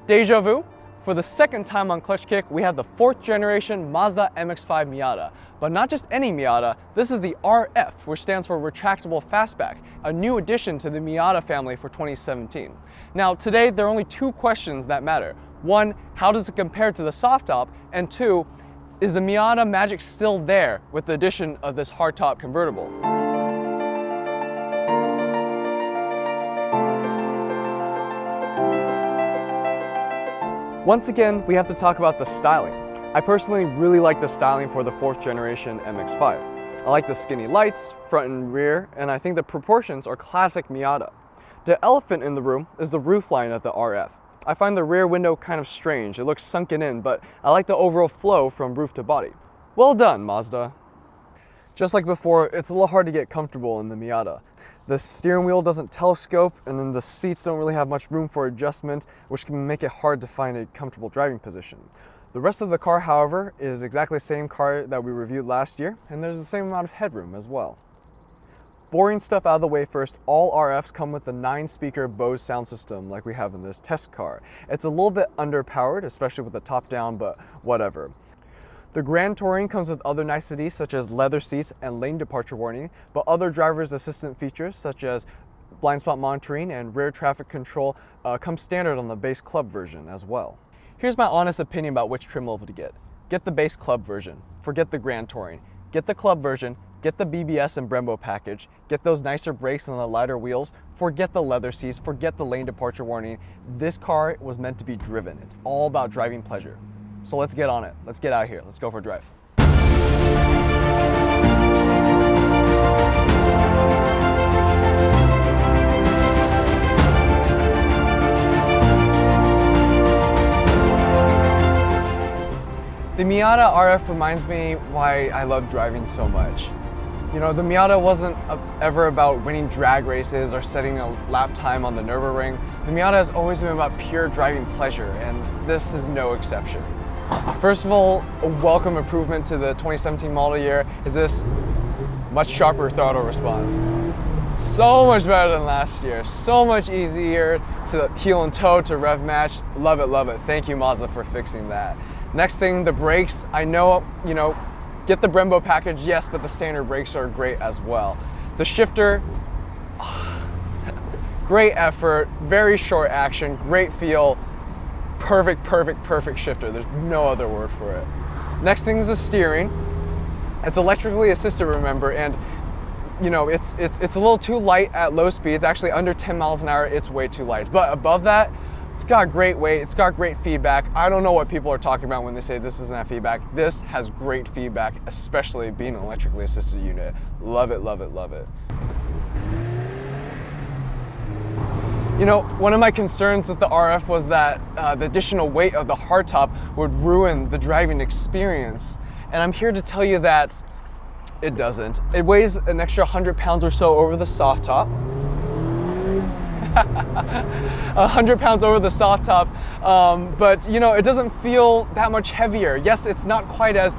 Deja vu. For the second time on Clutch Kick, we have the 4th generation Mazda MX-5 Miata. But not just any Miata, this is the RF, which stands for Retractable Fastback, a new addition to the Miata family for 2017. Now today, there are only 2 questions that matter. 1, how does it compare to the soft top? And 2, is the Miata magic still there with the addition of this hardtop convertible? Once again, we have to talk about the styling. I personally really like the styling for the 4th generation MX-5. I like the skinny lights, front and rear, and I think the proportions are classic Miata. The elephant in the room is the roofline of the RF. I find the rear window kind of strange. It looks sunken in, but I like the overall flow from roof to body. Well done, Mazda. Just like before, it's a little hard to get comfortable in the Miata. The steering wheel doesn't telescope, and then the seats don't really have much room for adjustment, which can make it hard to find a comfortable driving position. The rest of the car, however, is exactly the same car that we reviewed last year, and there's the same amount of headroom as well. Boring stuff out of the way first, all RFs come with the 9-speaker Bose sound system like we have in this test car. It's a little bit underpowered, especially with the top down, but whatever. The Grand Touring comes with other niceties such as leather seats and lane departure warning, but other driver's assistant features such as blind spot monitoring and rear traffic control come standard on the base club version as well. Here's my honest opinion about which trim level to get. Get the base club version, forget the Grand Touring. Get the club version, get the BBS and Brembo package, get those nicer brakes and the lighter wheels, forget the leather seats, forget the lane departure warning. This car was meant to be driven. It's all about driving pleasure. So let's get on it. Let's get out of here. Let's go for a drive. The Miata RF reminds me why I love driving so much. You know, the Miata wasn't ever about winning drag races or setting a lap time on the Nürburgring. The Miata has always been about pure driving pleasure, and this is no exception. First of all, a welcome improvement to the 2017 model year is this much sharper throttle response. So much better than last year, so much easier to heel and toe to rev match. Love it, love it. Thank you, Mazda, for fixing that. Next thing, the brakes. I know, get the Brembo package, yes, but the standard brakes are great as well. The shifter, great effort, very short action, great feel. Perfect, perfect, perfect shifter. There's no other word for it. Next thing is the steering. It's electrically assisted, remember, and it's a little too light at low speeds. Actually, under 10 miles an hour, it's way too light. But above that, it's got great weight. It's got great feedback. I don't know what people are talking about when they say this doesn't have feedback. This has great feedback, especially being an electrically assisted unit. Love it, love it, love it. One of my concerns with the RF was that the additional weight of the hardtop would ruin the driving experience. And I'm here to tell you that it doesn't. It weighs an extra 100 pounds or so over the soft top. 100 pounds over the soft top, but it doesn't feel that much heavier. Yes, it's not quite as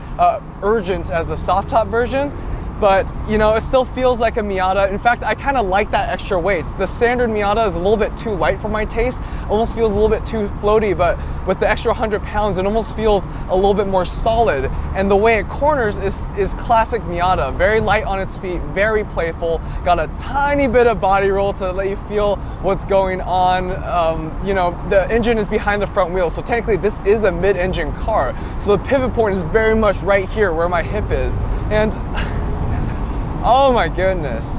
urgent as the soft top version, but it still feels like a Miata. In fact, I kind of like that extra weight. The standard Miata is a little bit too light for my taste, almost feels a little bit too floaty, but with the extra 100 pounds, it almost feels a little bit more solid. And the way it corners is classic Miata. Very light on its feet, very playful, got a tiny bit of body roll to let you feel what's going on. The engine is behind the front wheel, so technically this is a mid-engine car. So the pivot point is very much right here where my hip is. And oh my goodness.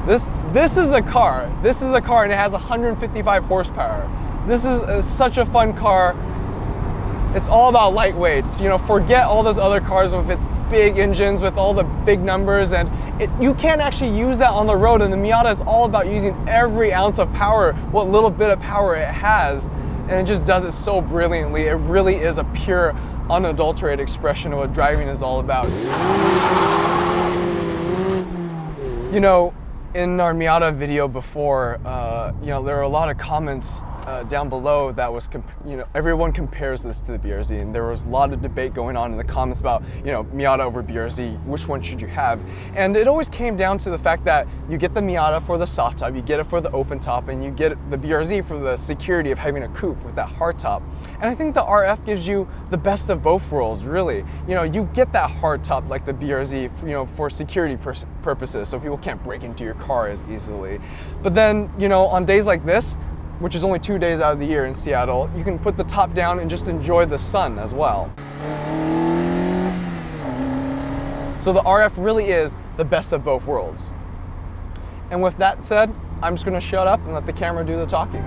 This is a car. This is a car, and it has 155 horsepower. This is such a fun car. It's all about lightweight. Forget all those other cars with its big engines, with all the big numbers, and you can't actually use that on the road. And the Miata is all about using every ounce of power, what little bit of power it has, and it just does it so brilliantly. It really is a pure, unadulterated expression of what driving is all about. In our Miata video before, there were a lot of comments down below that was, everyone compares this to the BRZ, and there was a lot of debate going on in the comments about, Miata over BRZ, which one should you have? And it always came down to the fact that you get the Miata for the soft top, you get it for the open top, and you get the BRZ for the security of having a coupe with that hard top. And I think the RF gives you the best of both worlds, really. You get that hard top like the BRZ, for security purposes, so people can't break into your car as easily. But then, on days like this, which is only 2 days out of the year in Seattle, you can put the top down and just enjoy the sun as well. So the RF really is the best of both worlds. And with that said, I'm just gonna shut up and let the camera do the talking.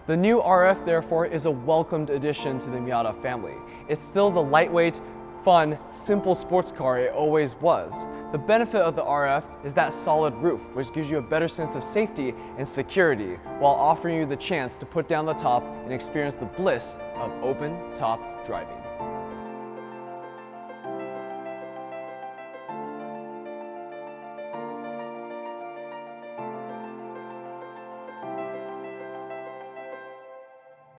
The new RF, therefore, is a welcomed addition to the Miata family. It's still the lightweight, fun, simple sports car it always was. The benefit of the RF is that solid roof, which gives you a better sense of safety and security, while offering you the chance to put down the top and experience the bliss of open top driving.